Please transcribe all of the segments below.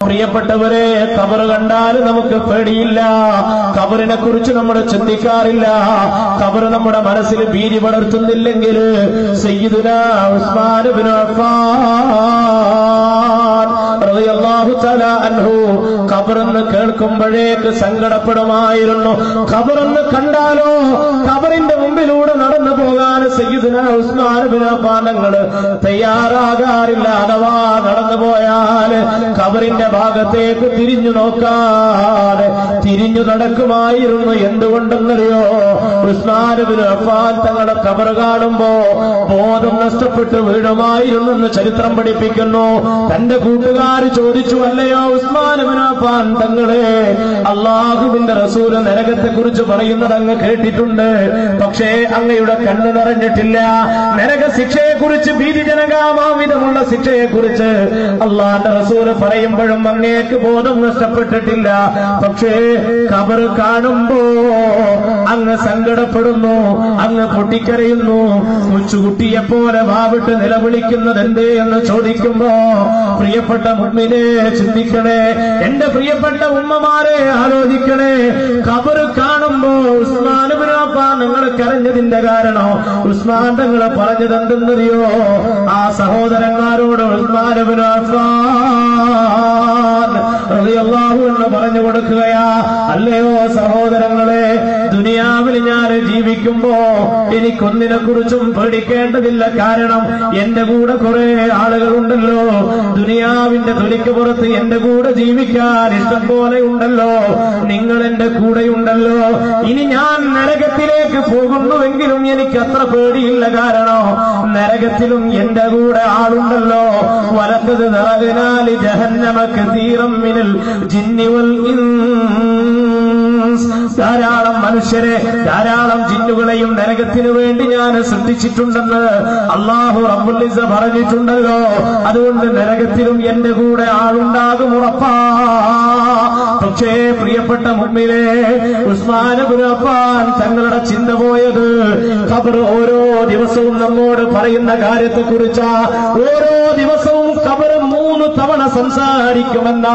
പ്രിയപ്പെട്ടവരെ, ഖബർ കണ്ടാൽ നമുക്ക് പേടിയില്ല. ഖബറിനെ കുറിച്ച് നമ്മൾ ചിന്തിക്കാറില്ല. ഖബർ നമ്മുടെ മനസ്സിൽ ഭീതി പടർത്തുന്നില്ലെങ്കിൽ സയ്യിദുനാ ഉസ്മാൻ ഇബ്നു അഫ്ഫാൻ റളിയല്ലാഹു തആല അൻഹു ഖബറെന്ന് കേൾക്കുമ്പോഴേക്ക് സങ്കടപ്പെടുമായിരുന്നു. ഖബറെന്ന് കണ്ടാലോ ഖബറിന്റെ മുമ്പിലൂടെ നടന്നു പോകാൻ സയ്യിദുനാ ഉസ്മാൻ ഇബ്നു അഫ്ഫാൻ തങ്ങൾ തയ്യാറാകാറില്ല. അഥവാ നടന്നു പോയാൽ ഖബറിന്റെ ഭാഗത്തേക്ക് തിരിഞ്ഞു നോക്കാതെ തിരിഞ്ഞു നടക്കുമായിരുന്നു. എന്തുകൊണ്ടെന്നറിയോ? ഉസ്മാൻ ഇബ്നു അഫ്ഫാൻ തങ്ങളുടെ ഖബർ കാണുമ്പോ ബോധം നഷ്ടപ്പെട്ട് വീഴുമായിരുന്നു എന്ന് ചരിത്രം പഠിപ്പിക്കുന്നു. തന്റെ കൂട്ടുകാർ ചോദിച്ചു, അല്ലയോ ഉസ്മാൻ ഇബ്നു അഫ്ഫാൻ തങ്ങളെ, അള്ളാഹുവിന്റെ റസൂല് നരകത്തെ കുറിച്ച് പറയുന്നത് അങ്ങ് കേട്ടിട്ടുണ്ട്, പക്ഷേ അങ്ങയുടെ കണ്ണ് നിറഞ്ഞിട്ടില്ല. നരക ശിക്ഷയെക്കുറിച്ച്, ഭീതിജനകമാവിധമുള്ള ശിക്ഷയെക്കുറിച്ച് അള്ളാന്റെ റസൂല് പറയുമ്പോഴും അങ്ങേക്ക് ബോധം നഷ്ടപ്പെട്ടിട്ടില്ല. പക്ഷേ ഖബർ കാണുമ്പോ അങ്ങ് സങ്കടപ്പെടുന്നു, അങ്ങ് പൊട്ടിക്കരയുന്നു. കൊച്ചുകുട്ടിയെപ്പോലെ വാവിട്ട് നിലവിളിക്കുന്നത് എന്തേ എന്ന് ചോദിക്കുമ്പോ, പ്രിയപ്പെട്ട മുഅ്മിനേ ചിന്തിക്കണേ, എന്റെ പ്രിയപ്പെട്ട ഉമ്മമാരെ ആലോചിക്കണേ. ഖബർ കാണുമ്പോ ഉസ്മാൻ ഇബ്നു അഫ്ഫാൻ നിങ്ങൾ കരഞ്ഞതിന്റെ കാരണം ഉസ്മാൻ തങ്ങൾ പറഞ്ഞത് എന്തെന്നറിയോ? ആ സഹോദരന്മാരോട് ഉസ്മാൻ ഇബ്നു അഫ്ഫാൻ റളിയല്ലാഹു അൻഹു പറഞ്ഞു കൊടുക്കുകയാ, അല്ലയോ സഹോദരങ്ങളെ, ദുനിയാവിൽ ഞാൻ ജീവിക്കുമ്പോ എനിക്കൊന്നിനെ കുറിച്ചും പേടിക്കേണ്ടതില്ല. കാരണം എന്റെ കൂടെ കുറെ ആളുകളുണ്ടല്ലോ. ദുനിയാവിന്റെ തൊലിക്ക് പുറത്ത് എന്റെ കൂടെ ജീവിക്കാൻ ഇഷ്ടം പോലെ ഉണ്ടല്ലോ. നിങ്ങൾ എന്റെ കൂടെയുണ്ടല്ലോ. ഇനി ഞാൻ നരകത്തിലേക്ക് പോകുന്നുവെങ്കിലും എനിക്ക് അത്ര പേടിയില്ല. കാരണം നരകത്തിലും എന്റെ കൂടെ ആളുണ്ടല്ലോ. വലത്തത് നിറകിനാൽ ജഹന്നമ കസീറം മിനൽ ജിന്നി വൽ ഇൻസ്, ധാരാളം മനുഷ്യരെ, ധാരാളം ജിന്നുകളെയും നരകത്തിനു വേണ്ടി ഞാൻ സൃഷ്ടിച്ചിട്ടുണ്ടെന്ന് അല്ലാഹു റബ്ബുൽ ഇസ്സ പറഞ്ഞിട്ടുണ്ടല്ലോ. അതുകൊണ്ട് നരകത്തിലും എന്റെ കൂടെ ആളുണ്ടാകും, ഉറപ്പാ. പക്ഷേ പ്രിയപ്പെട്ട മുഅ്മിനേ, ഉസ്മാൻ ഇബ്നു അഫ്ഫാൻ തങ്ങളുടെ ചിന്ത പോയത് ഖബർ ഓരോ ദിവസവും നമ്മോട് പറയുന്ന കാര്യത്തെക്കുറിച്ചാ. ഓരോ ദിവസവും ഖബർ 3 തവണ സംസാരിക്കുമെന്ന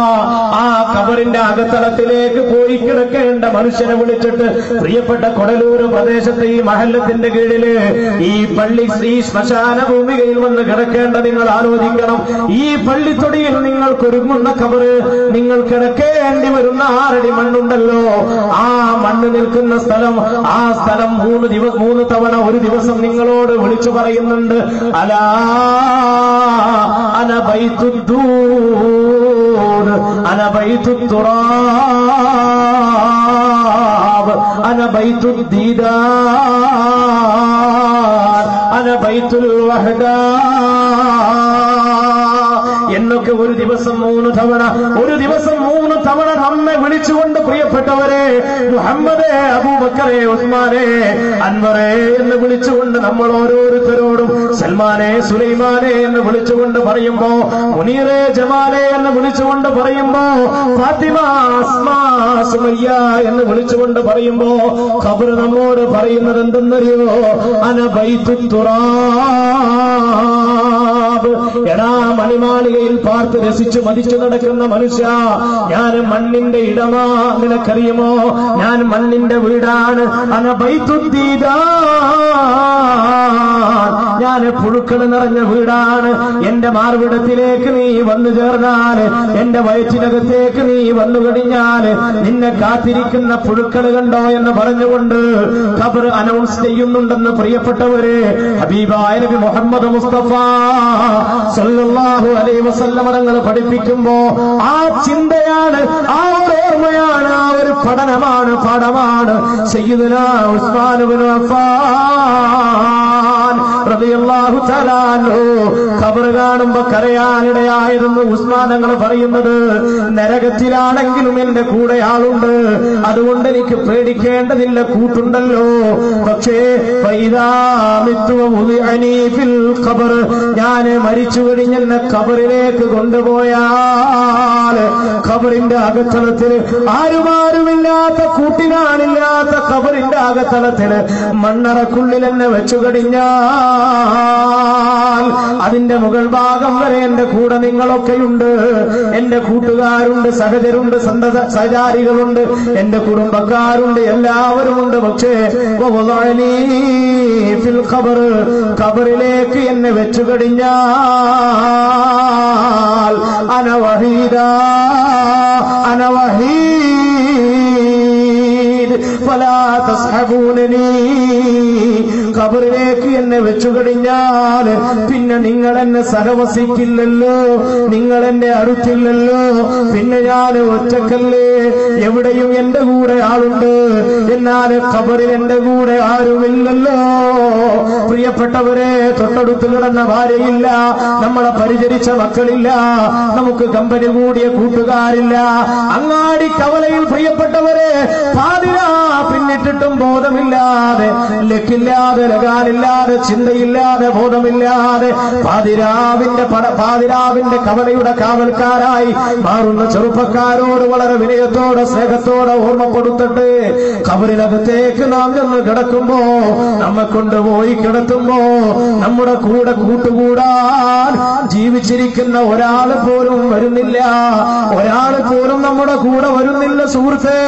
ആ ഖബറിന്റെ അകത്തളത്തിലേക്ക് പോയി കിടക്കേണ്ട മനുഷ്യനെ വിളിച്ചിട്ട്, പ്രിയപ്പെട്ട കൊടലൂർ പ്രദേശത്തെ ഈ മഹല്ലത്തിന്റെ കീഴില് ഈ പള്ളി ഈ ശ്മശാന ഭൂമികയിൽ വന്ന് കിടക്കേണ്ട നിങ്ങൾ ആലോചിക്കണം. ഈ പള്ളിത്തൊടിയിൽ നിങ്ങൾക്കൊരുങ്ങുന്ന ഖബർ, നിങ്ങൾ കിടക്കേണ്ടി വരുന്ന 6 അടി മണ്ണുണ്ടല്ലോ, ആ മണ്ണ് നിൽക്കുന്ന സ്ഥലം, ആ സ്ഥലം 3 തവണ ഒരു ദിവസം നിങ്ങളോട് വിളിച്ചു പറയുന്നുണ്ട്, അലാ അന ബൈത്തുദ്ദൂർ അന ബൈത്തുത്തുറാബ് അന ബൈത്തുദ്ദീദാർ അന ബൈത്തുൽ വഹദാ എന്നൊക്കെ ഒരു ദിവസം 3 തവണ, ഒരു ദിവസം 3 തവണ നമ്മെ വിളിച്ചുകൊണ്ട്, പ്രിയപ്പെട്ടവരെ, മുഹമ്മദേ, അബൂബക്കറെ, ഉസ്മാനെ, അൻവറെ എന്ന് വിളിച്ചുകൊണ്ട് നമ്മൾ ഓരോരുത്തരോടും സൽമാനെ, സുലൈമാനെ എന്ന് വിളിച്ചുകൊണ്ട് പറയുമ്പോ, മുനീറെ, ജമാലെ എന്ന് വിളിച്ചുകൊണ്ട് പറയുമ്പോ, ഫാത്തിമ, അസ്മാ, സുമയ്യ എന്ന് വിളിച്ചുകൊണ്ട് പറയുമ്പോ ഖബർ നമ്മോട് പറയുന്നത് എന്തെന്നറിയോ? അന ബൈത്തുത്തുറാബ്. എടാ മണിമാളികയിൽ പാർത്ത് രസിച്ചു മതിച്ചു നടക്കുന്ന മനുഷ്യ, ഞാൻ മണ്ണിന്റെ ഇടമാ, നിനക്കറിയുമോ? ഞാൻ മണ്ണിന്റെ വീടാണ്. അന ബൈത്തുദ്ദീദാർ, ഞാൻ പുഴുക്കൾ നിറഞ്ഞ വീടാണ്. എന്റെ മാർവിടത്തിലേക്ക് നീ വന്നു ചേർന്നാൽ, എന്റെ വയറ്റിനകത്തേക്ക് നീ വന്നു കഴിഞ്ഞാൽ നിന്നെ കാത്തിരിക്കുന്ന പുഴുക്കൾ കണ്ടോ എന്ന് പറഞ്ഞുകൊണ്ട് ഖബർ അനൗൺസ് ചെയ്യുന്നുണ്ടെന്ന് പ്രിയപ്പെട്ടവരെ, ഹബീബായ നബി മുഹമ്മദ് മുസ്തഫ സല്ലല്ലാഹു അലൈഹി വസല്ലം തങ്ങൾ പഠിപ്പിക്കുമ്പോ ആ ചിന്തയാണ്, ആ ഒരു ഓർമ്മയാണ്, ആ ഒരു പഠനമാണ്, പാഠമാണ് സയ്യിദുനാ ഉസ്മാൻ ഇബ്നു അഫ്ഫാൻ റളിയല്ലാഹു തആല അൻഹു ഖബർ കാണുമ്പോ കരയാനിടയായിരുന്നു. ഉസ്മാൻ തങ്ങൾ പറയുന്നത്, നരകത്തിലാണെങ്കിലും എന്റെ കൂടെ ആളുണ്ട്, അതുകൊണ്ട് എനിക്ക് പേടിക്കേണ്ടതില്ല, കൂട്ടുണ്ടല്ലോ. പക്ഷേ ഞാൻ മരിച്ചു കഴിഞ്ഞെന്നെ ഖബറിലേക്ക് കൊണ്ടുപോയാൽ ഖബറിന്റെ അകത്തളത്തിൽ ആരുമാരുമില്ലാത്ത കൂട്ടിനാണില്ലാത്ത ഖബറിന്റെ അകത്തളത്തിൽ മണ്ണറക്കുള്ളിൽ എന്നെ വെച്ചു കഴിഞ്ഞാൽ അതിന്റെ മുകൾ ഭാഗം വരെ എന്റെ കൂടെ നിങ്ങളൊക്കെയുണ്ട്, എന്റെ കൂട്ടുകാരുണ്ട്, സഹചരുണ്ട്, സഹചാരികളുണ്ട്, എന്റെ കുടുംബക്കാരുണ്ട്, എല്ലാവരുമുണ്ട്. പക്ഷേ ഖബറിലേക്ക് എന്നെ വെച്ചു കഴിഞ്ഞാൽ അനവഹീദ ഫലാ തസ്ഹബൂനനി, ഖബറിലേക്ക് എന്നെ വെച്ചു കഴിഞ്ഞാൽ പിന്നെ നിങ്ങൾ എന്നെ സഹവസിക്കില്ലല്ലോ, നിങ്ങൾ എന്നെ അടുത്തില്ലല്ലോ, പിന്നെ ഞാൻ ഒറ്റക്കല്ലേ, എവിടെയും എന്റെ കൂടെ ആളുണ്ട്, എന്നാൽ ഖബറിൽ എന്റെ കൂടെ ആരുമില്ലല്ലോ. പ്രിയപ്പെട്ടവരെ, തൊട്ടടുത്ത് കിടന്ന ഭാര്യയില്ല, നമ്മളെ പരിചരിച്ച മക്കളില്ല, നമുക്ക് കമ്പനി കൂടിയ കൂട്ടുകാരില്ല, അങ്ങാടി കവലയിൽ പ്രിയപ്പെട്ടവരെ പാതിരാ പിന്നിട്ടിട്ടും ബോധമില്ലാതെ, ലക്കില്ലാതെ, ലഗാനില്ലാതെ, ചിന്തയില്ലാതെ, ബോധമില്ലാതെ പാതിരാവിന്റെ കവലയുടെ കാവൽക്കാരായി മാറുന്ന ചെറുപ്പക്കാരോട് വളരെ വിനയത്തോടെ സ്നേഹത്തോടെ ഓർമ്മപ്പെടുത്തട്ടെ. ഖബറിനകത്തേക്ക് നാം ചെന്ന് കിടക്കുമ്പോ, നമ്മെ കൊണ്ടുപോയി കിടത്തുമ്പോ നമ്മുടെ കൂടെ കൂട്ടുകൂടാൻ ജീവിച്ചിരിക്കുന്ന ഒരാൾ പോലും വരുന്നില്ല, ഒരാൾ പോലും നമ്മുടെ കൂടെ വരുന്നില്ല. സുഹൃത്തേ,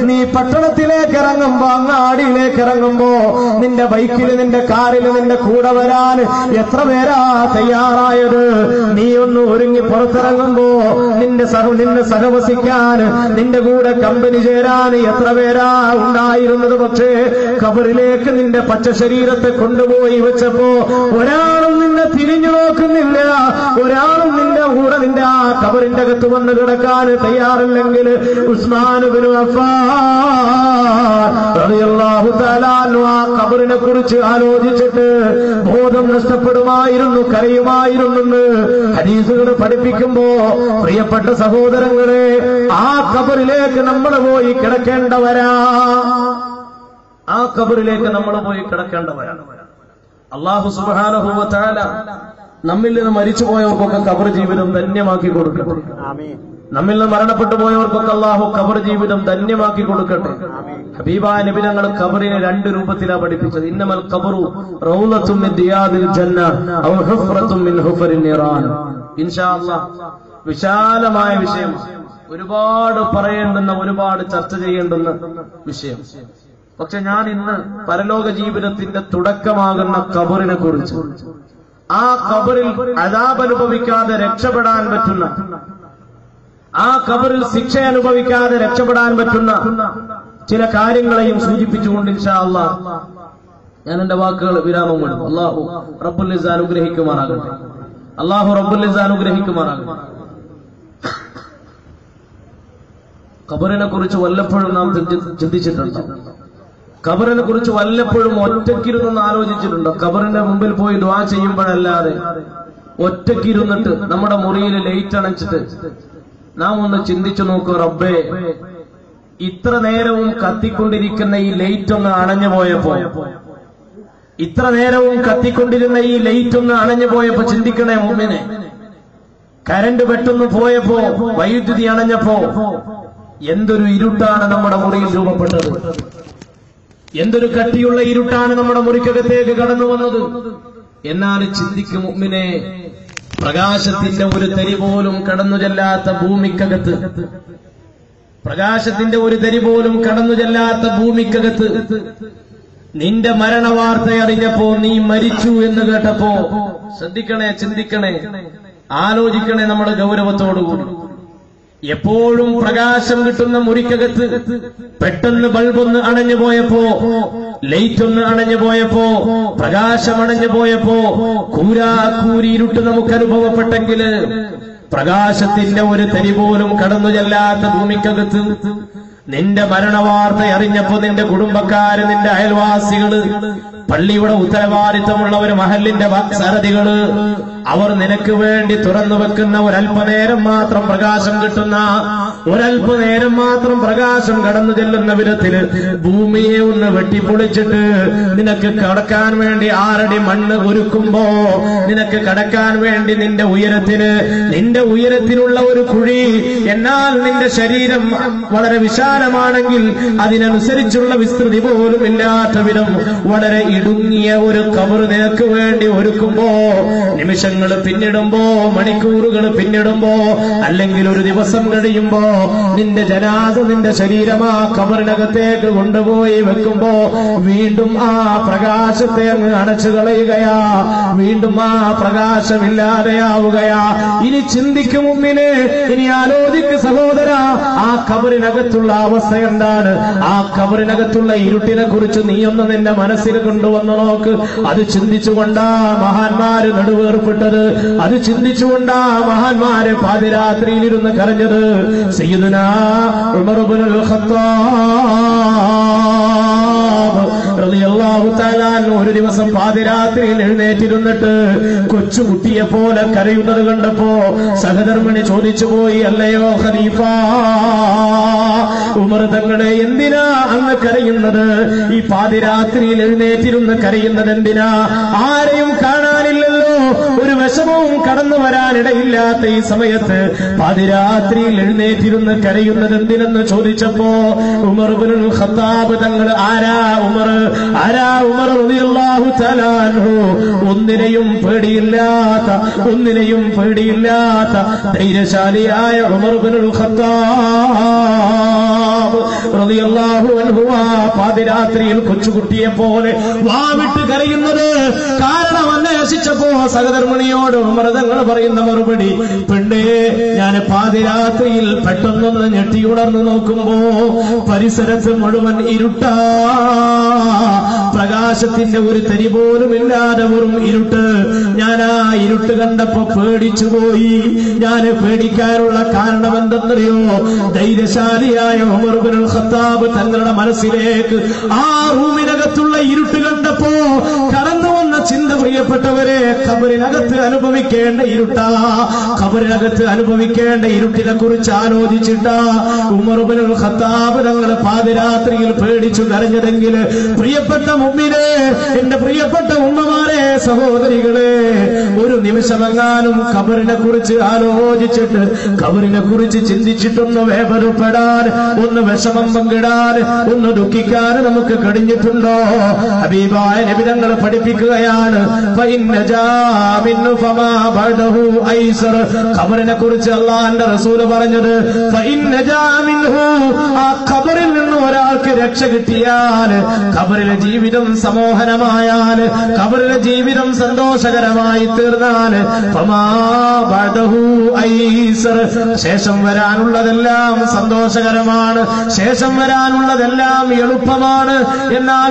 നീ പട്ടണത്തിലേക്ക് ഇറങ്ങുമ്പോ, അങ്ങാടിയിലേക്ക് ഇറങ്ങുമ്പോ, നിന്റെ ബൈക്കിൽ, നിന്റെ കാറിൽ നിന്റെ കൂടെ വരാൻ എത്ര പേരാ തയ്യാറായത്? നീ ഒന്ന് ഒരുങ്ങി പുറത്തിറങ്ങുമ്പോ നിന്നെ സഹവസിക്കാൻ, നിന്റെ കൂടെ കമ്പനി ചേരാൻ എത്ര പേരാ ഉണ്ടായിരുന്നത്? പക്ഷേ ഖബറിലേക്ക് നിന്റെ പച്ച ശരീരത്തെ കൊണ്ടുപോയി വെച്ചപ്പോ ഒരാളും നിന്നെ തിരിഞ്ഞു നോക്കുന്നില്ല, ഒരാളും നിന്റെ കൂടെ നിന്റെ ആ ഖബറിന്റെ അകത്ത് വന്ന് കിടക്കാൻ തയ്യാറില്ലെങ്കിൽ ഉസ്മാൻ ഇബ്നു അഫ്ഫാൻ റളിയല്ലാഹു തആല അൻഹു ആ ഖബറിനെ കുറിച്ച് ആലോചിച്ചിട്ട് ബോധം നഷ്ടപ്പെടുമായിരുന്നു, കരയുമായിരുന്നെന്ന് ഹദീസുകൾ പഠിപ്പിക്കുമ്പോ, പ്രിയപ്പെട്ട സഹോദരങ്ങളെ, ആ ഖബറിലേക്ക് നമ്മൾ പോയി കിടക്കേണ്ടവരാ, ആ ഖബറിലേക്ക് നമ്മൾ പോയി കിടക്കേണ്ടവരാണ്. അല്ലാഹു സുബ്ഹാനഹു വ തആല നമ്മിൽ നിന്ന് മരിച്ചുപോയവർക്കൊക്കെ ഖബർ ജീവിതം ധന്യമാക്കി കൊടുക്കട്ടെ. നമ്മിൽ നിന്ന് മരണപ്പെട്ടു പോയവർക്കൊക്കെ അല്ലാഹു ഖബർ ജീവിതം ധന്യമാക്കി കൊടുക്കട്ടെ. ഹബീബായ നബി തങ്ങൾ ഖബറിനെ രണ്ട് രൂപത്തിലാണ് പഠിപ്പിച്ചത്. ഇന്നമൽ ഖബറു റൗളത്തും മിൻ ദിയാദിൽ ജന്ന ഔ ഹുഫ്റത്തും മിൻ ഹുഫറിൻ നിറാൻ. ഇൻഷാ അല്ലാഹ് വിശാലമായ വിഷയം, ഒരുപാട് പറയേണ്ടുന്ന, ഒരുപാട് ചർച്ച ചെയ്യേണ്ടുന്ന വിഷയം. പക്ഷെ ഞാൻ ഇന്ന് പരലോക ജീവിതത്തിന്റെ തുടക്കമാകുന്ന ഖബറിനെ കുറിച്ച്, ആ ഖബറിൽ അദാബ് അനുഭവിക്കാതെ രക്ഷപ്പെടാൻ പറ്റുന്ന, ആ ഖബറിൽ ശിക്ഷ അനുഭവിക്കാതെ രക്ഷപ്പെടാൻ പറ്റുന്ന ചില കാര്യങ്ങളെയും സൂചിപ്പിച്ചുകൊണ്ട് ഇൻഷാ അല്ലാഹ് ഞാൻ എന്റെ വാക്കുകൾ വിരാമം വിടും. അല്ലാഹു റബ്ബുൽ ഇസ്സ അനുഗ്രഹിക്കുമാറാകട്ടെ. അല്ലാഹു റബ്ബുൽ ഇസ്സ അനുഗ്രഹിക്കുമാറാകട്ടെ. ഖബറിനെ കുറിച്ച് വല്ലപ്പോഴും നാം ചിന്തിച്ചിട്ടുണ്ട്? ഖബറിനെ കുറിച്ച് വല്ലപ്പോഴും ഒറ്റക്കിരുന്ന് ആലോചിച്ചിട്ടുണ്ടോ? ഖബറിന്റെ മുമ്പിൽ പോയി ദുആ ചെയ്യുമ്പോഴല്ലാതെ ഒറ്റക്കിരുന്നിട്ട് നമ്മുടെ മുറിയിൽ ലൈറ്റ് അണച്ചിട്ട് നാം ഒന്ന് ചിന്തിച്ചു നോക്കൂ, റബ്ബേ, ഇത്ര നേരവും കത്തിക്കൊണ്ടിരിക്കുന്ന ഈ ലൈറ്റ് ഒന്ന് അണഞ്ഞു പോയപ്പോ, ഇത്ര നേരവും കത്തിക്കൊണ്ടിരുന്ന ഈ ലൈറ്റ് ഒന്ന് അണഞ്ഞു പോയപ്പോ ചിന്തിക്കണേ മുമ്പിനെ, കരണ്ട് പെട്ടെന്ന് പോയപ്പോ, വൈദ്യുതി അണഞ്ഞപ്പോ എന്തൊരു ഇരുട്ടാണ് നമ്മുടെ മുറിയിൽ രൂപപ്പെട്ടത്, എന്തൊരു കട്ടിയുള്ള ഇരുട്ടാണ് നമ്മുടെ മുറിക്കകത്തേക്ക് കടന്നു വന്നത്. എന്നാൽ ചിന്തിക്കും മുഅ്മിനേ, പ്രകാശത്തിന്റെ ഒരു തരി പോലും കടന്നു ചെല്ലാത്ത ഭൂമിക്കകത്ത്, പ്രകാശത്തിന്റെ ഒരു തരി പോലും കടന്നു ചെല്ലാത്ത ഭൂമിക്കകത്ത് നിന്റെ മരണവാർത്ത അറിഞ്ഞപ്പോ, നീ മരിച്ചു എന്ന് കേട്ടപ്പോ, ശ്രദ്ധിക്കണേ, ചിന്തിക്കണേ, ആലോചിക്കണേ നമ്മുടെ ഗൗരവത്തോടുകൂടി. എപ്പോഴും പ്രകാശം കിട്ടുന്ന മുറിക്കകത്ത് പെട്ടെന്ന് ബൾബൊന്ന് അണഞ്ഞു പോയപ്പോ, ലൈറ്റ് ഒന്ന് അണഞ്ഞു പോയപ്പോ, പ്രകാശം അണഞ്ഞു പോയപ്പോ, കൂരാക്കൂരി ഇരുട്ട് നമുക്ക് അനുഭവപ്പെട്ടെങ്കിൽ, പ്രകാശത്തിന്റെ ഒരു തരി പോലും കടന്നു ചെല്ലാത്ത ഭൂമിക്കകത്ത് നിന്റെ മരണവാർത്ത അറിഞ്ഞപ്പോ നിന്റെ കുടുംബക്കാര്, നിന്റെ അയൽവാസികള്, പള്ളിയുടെ ഉത്തരവാദിത്തമുള്ളവര്, മഹല്ലിന്റെ സാരഥികള്, അവർ നിനക്ക് വേണ്ടി തുറന്നു വെക്കുന്ന ഒരല്പനേരം മാത്രം പ്രകാശം കിട്ടുന്ന, ഒരല്പനേരം മാത്രം പ്രകാശം കടന്നു ചെല്ലുന്ന വിധത്തില് ഭൂമിയെ ഒന്ന് വെട്ടിപ്പൊളിച്ചിട്ട് നിനക്ക് കടക്കാൻ വേണ്ടി 6 അടി മണ്ണ് ഒരുക്കുമ്പോ, നിനക്ക് കടക്കാൻ വേണ്ടി നിന്റെ ഉയരത്തിനുള്ള ഒരു കുഴി, എന്നാൽ നിന്റെ ശരീരം വളരെ വിശാലമാണെങ്കിൽ അതിനനുസരിച്ചുള്ള വിസ്തൃതി പോലും ഇല്ലാത്ത വിധം വളരെ ഇടുങ്ങിയ ഒരു ഖബർ നിനക്ക് വേണ്ടി ഒരുക്കുമ്പോ, നിമിഷങ്ങൾ പിന്നിടുമ്പോ, മണിക്കൂറുകൾ പിന്നിടുമ്പോ, അല്ലെങ്കിൽ ഒരു ദിവസം കഴിയുമ്പോ നിന്റെ ജനാസ, നിന്റെ ശരീരം ആ ഖബറിനകത്തേക്ക് കൊണ്ടുപോയി വെക്കുമ്പോ വീണ്ടും ആ പ്രകാശത്തെ അങ്ങ് അടച്ചു കളയുകയാ, വീണ്ടും ആ പ്രകാശമില്ലാതെയാവുകയാ. ഇനി ചിന്തിക്കും മുമ്പിന്, ഇനി ആലോചിക്ക് സഹോദര, ആ ഖബറിനകത്തുള്ള അവസ്ഥ എന്താണ്? ആ ഖബറിനകത്തുള്ള ഇരുട്ടിനെ കുറിച്ച് നീയൊന്ന് നിന്റെ മനസ്സിൽ കൊണ്ടുവന്നു നോക്ക്. അത് ചിന്തിച്ചുകൊണ്ടാ മഹാന്മാര് നെടുവേർപ്പെട്ടത്, അത് ചിന്തിച്ചുകൊണ്ടാ മഹാന്മാര് പാതിരാത്രിയിലിരുന്ന് കരഞ്ഞത്. സയ്യിദുനാ ഉമർ ഇബ്നുൽ ഖത്താബ് റളിയല്ലാഹു തആല ഒരു ദിവസം പാതിരാത്രിയിൽ എഴുന്നേറ്റിരുന്നിട്ട് കൊച്ചുകുട്ടിയെ പോലെ കരയുന്നത് കണ്ടപ്പോ സഹധർമ്മിണി ചോദിച്ചു പോയി, അല്ലയോ ഖലീഫ ഉമർ തങ്ങളെ, എന്തിനാ അങ്ങ് കരയുന്നത്? ഈ പാതിരാത്രിയിൽ എഴുന്നേറ്റിരുന്ന് കരയുന്നത് എന്തിനാ? ആരെയും കാണാനില്ലല്ലോ, ഒരു വിഷമവും കടന്നു വരാനിടയില്ലാത്ത ഈ സമയത്ത് പാതിരാത്രിയിൽ എഴുന്നേറ്റിരുന്ന് കരയുന്നത് എന്തിനെന്ന് ചോദിച്ചപ്പോ ഉമർ ഇബ്നുൽ ഖത്താബ് തങ്ങൾ, ആരാ ഉമർ റളിയല്ലാഹു തആല അൻഹു, ഒന്നിനെയും പേടിയില്ലാത്ത ധൈര്യശാലിയായ ഉമർ ഇബ്നുൽ ഖത്താബ് റളിയല്ലാഹു അൻഹു പാതിരാത്രിയിൽ കൊച്ചുകുട്ടിയെ പോലെ വാവിട്ട് കരയുന്നത് കാരണം അന്വേഷിച്ചപ്പോ സഹധർമ്മിണിയോട് ഉമർ തങ്ങൾ പറയുന്ന മറുപടി, പെണ്ണേ, ഞാൻ പാതിരാത്രിയിൽ പെട്ടെന്നൊന്ന് ഞെട്ടിയുണർന്നു നോക്കുമ്പോ പരിസരത്ത് മുഴുവൻ ഇരുട്ടാ, പ്രകാശത്തിന്റെ ഒരു തരി പോലും ഇല്ലാതെ വെറും ഇരുട്ട്. ഞാൻ ആ ഇരുട്ട് കണ്ടപ്പോ പേടിച്ചുപോയി. ഞാൻ പേടിക്കാനുള്ള കാരണം എന്തെന്നറിയോ? ധൈര്യശാലിയായ ഉമർ ഇബ്നുൽ ഖത്താബ് തങ്ങളുടെ മനസ്സിലേക്ക് ആ റൂമിനകത്തുള്ള ഇരുട്ട് കണ്ടപ്പോ കടന്നു വന്ന ചിന്ത, പ്രിയപ്പെട്ടവരെ, ഖബറിനകത്ത് അനുഭവിക്കേണ്ട ഇരുട്ടാ, ഖബറിനകത്ത് അനുഭവിക്കേണ്ട ഇരുട്ടിനെ കുറിച്ച് ആലോചിച്ചിട്ടാ ഉമർ ഇബ്നുൽ ഖത്താബ് തങ്ങൾ പാതിരാത്രിയിൽ പേടിച്ചു കരഞ്ഞതെങ്കിൽ, പ്രിയപ്പെട്ട മുഅ്മിനേ, എന്റെ പ്രിയപ്പെട്ട ഉമ്മമാരെ, സഹോദരികളെ, ഒരു നിമിഷമെങ്ങാനും ഖബറിനെ കുറിച്ച് ആലോചിച്ചിട്ട്, ഖബറിനെ കുറിച്ച് ചിന്തിച്ചിട്ടൊന്ന് വേദനപ്പെടാൻ, ഒന്ന് വിഷമം പങ്കിടാൻ, ഒന്ന് ദുഃഖിക്കാൻ നമുക്ക് കഴിഞ്ഞിട്ടുണ്ടോ? ഹബീബായ നബി തങ്ങൾ പഠിപ്പിക്കുകയാണ്, ഖബറിനെ കുറിച്ച് അല്ലാഹുവിന്റെ റസൂൽ പറഞ്ഞത്, ആ ഖബറിൽ നിന്ന് ഒരാൾക്ക് രക്ഷ കിട്ടിയാൽ, ഖബറിലെ ജീവിതം സമോഹനമായാൽ, ഖബറിലെ ജീവിതം സന്തോഷകരമായി തീർന്നാൽ, ശേഷം വരാനുള്ളതെല്ലാം സന്തോഷകരമാണ്, ശേഷം വരാനുള്ളതെല്ലാം എളുപ്പമാണ്. എന്നാൽ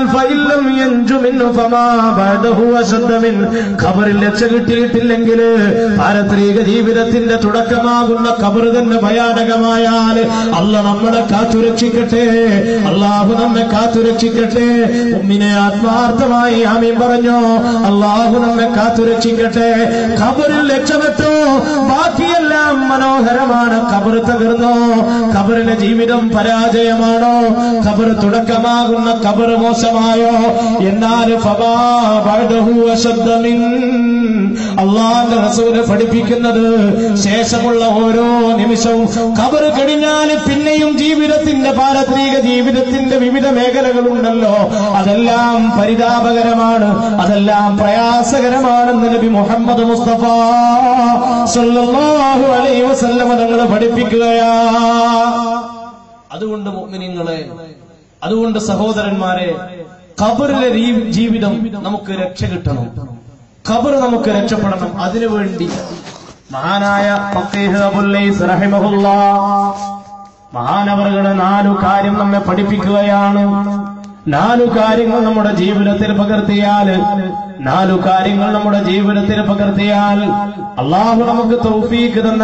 ഖബറിൽ രക്ഷ കിട്ടിയിട്ടില്ലെങ്കിൽ, പാരത്രിക ജീവിതത്തിന്റെ തുടക്കമാകുന്ന ഖബർ തന്നെ ഭയാനകമായാൽ, അല്ലാഹു നമ്മളെ കാത്തുരക്ഷിക്കട്ടെ, അല്ലാഹു നമ്മെ കാത്തുരക്ഷിക്കട്ടെ. ഉമ്മിനെ ആത്മാർത്ഥമായി ആമീൻ പറഞ്ഞോ. അല്ലാഹു നമ്മെ കാത്തുരക്ഷിക്കട്ടെ. ഖബറിൽ രക്ഷപ്പെട്ടോ, ബാക്കിയെല്ലാം മനോഹരമാണ്. ഖബർ തകർന്നോ, ഖബറിലെ ജീവിതം പരാജയമാണോ, ഖബർ തുടക്കമാകുന്ന ഖബർ മോശമായോ, എന്നാൽ അല്ലാഹുവിന്റെ റസൂൽ പഠിപ്പിക്കുന്നത്, ശേഷമുള്ള ഓരോ നിമിഷവും ഖബർ കഴിഞ്ഞാൽ പിന്നെയും ജീവിതത്തിന്റെ, പാരത്രിക ജീവിതത്തിന്റെ വിവിധ മേഖലകളുണ്ടല്ലോ, അതെല്ലാം പരിതാപകരമാണ്, അതെല്ലാം പ്രയാസകരമാണെന്ന് നബി മുഹമ്മദ് മുസ്തഫ സല്ലല്ലാഹു അലൈഹി വസല്ലം തങ്ങൾ പഠിപ്പിക്കുകയാ. അതുകൊണ്ട് മുഅ്മിനീങ്ങളെ, അതുകൊണ്ട് സഹോദരന്മാരെ, ഖബറിലെ ജീവിതം നമുക്ക് രക്ഷ കിട്ടണം, ഖബർ നമുക്ക് രക്ഷപ്പെടണം. അതിനുവേണ്ടി മഹാനായ ഫഖീഹ് അബുൽ ലൈസ് റഹിമഹുല്ലാഹ് മഹാനവറുകൾ 4 കാര്യം നമ്മെ പഠിപ്പിക്കുകയാണ്. 4 കാര്യങ്ങൾ നമ്മുടെ ജീവിതത്തിൽ പകർത്തിയാൽ അല്ലാഹു നമുക്ക് തൗഫീഖ് തന്ന്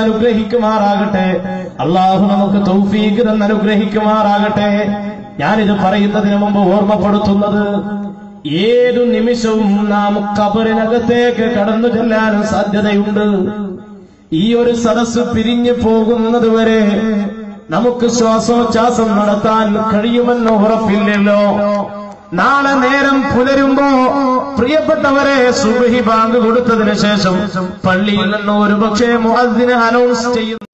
അനുഗ്രഹിക്കുമാറാകട്ടെ. ഞാനിത് പറയുന്നതിന് മുമ്പ് ഓർമ്മപ്പെടുത്തുന്നത്, ഏതു നിമിഷവും നാം ഖബറിനകത്തേക്ക് കടന്നു ചെല്ലാനും സാധ്യതയുണ്ട്. ഈ ഒരു സദസ്സ് പിരിഞ്ഞു പോകുന്നതുവരെ നമുക്ക് ശ്വാസോച്ഛ്വാസം നടത്താൻ കഴിയുമെന്ന് ഉറപ്പില്ലല്ലോ. നാളെ നേരം പുലരുമ്പോ പ്രിയപ്പെട്ടവരെ, സുബ്ഹി ബാങ്ക് കൊടുത്തതിന് ശേഷം പള്ളിയിൽ നിന്ന് ഒരുപക്ഷെ മുഅദ്ദിൻ അനൗൺസ് ചെയ്യുന്നു.